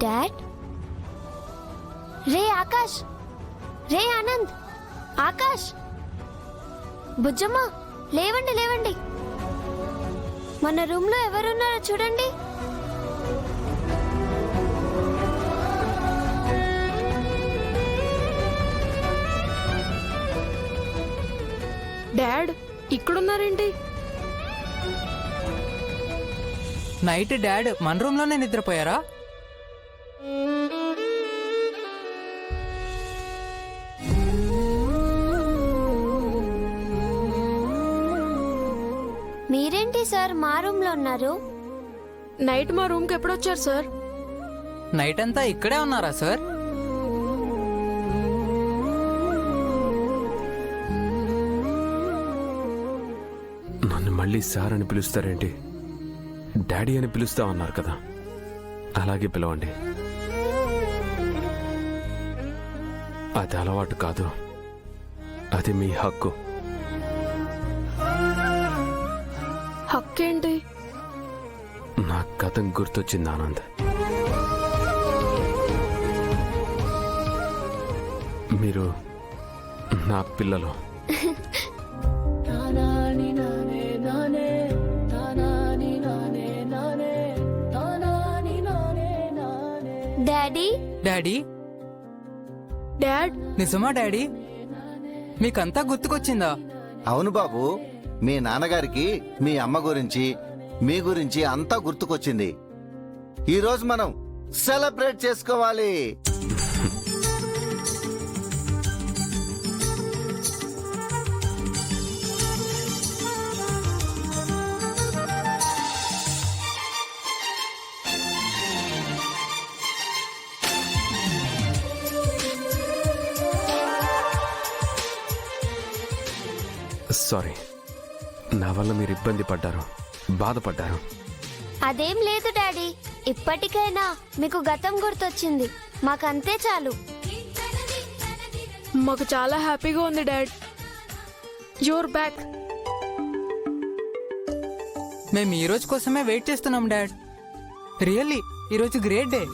Dad, రే ఆకాష్, రే ఆనంద్, ఆకాష్, బుజ్జమ్మ, లేవండి లేవండి. మన రూమ్ లో ఎవరున్నారో చూడండి. డాడ్, ఇక్కడున్నారేంటి? నైట్ డాడ్ మన రూమ్ లోనే నిద్రపోయారా? మీరేంటి సార్ మా రూమ్ లో ఉన్నారు? నైట్ మా రూమ్ కి ఎప్పుడొచ్చారు సార్? నైట్ అంతా ఇక్కడే ఉన్నారా సార్? నన్ను మళ్ళీ సార్ అని పిలుస్తారేంటి? డాడీ అని పిలుస్తా అన్నారు కదా, అలాగే పిలవండి. అది అలవాటు కాదు, అది మీ హక్కు. హక్కేంటి? నా గతం గుర్తొచ్చింది ఆనంద్. మీరు నా పిల్లలు. డాడీ, డాడీ, డాడ్, నిజమా డాడీ? మీకంతా గుర్తుకొచ్చిందా? అవును బాబు, మీ నాన్నగారికి మీ అమ్మ గురించి మీ గురించి అంతా గుర్తుకొచ్చింది. ఈరోజు మనం సెలబ్రేట్ చేసుకోవాలి. సారీ, నా వల్ల మీరు ఇబ్బంది పడ్డారు, బాధపడ్డారు. అదేం లేదు డాడీ. ఇప్పటికైనా మీకు గతం గుర్తొచ్చింది, మాకంతే చాలు. మాకు చాలా హ్యాపీగా ఉంది డాడ్. Your back. మేము ఈ రోజు కోసమే వెయిట్ చేస్తున్నాం డాడ్. రియల్లీ ఈరోజు గ్రేట్ డే.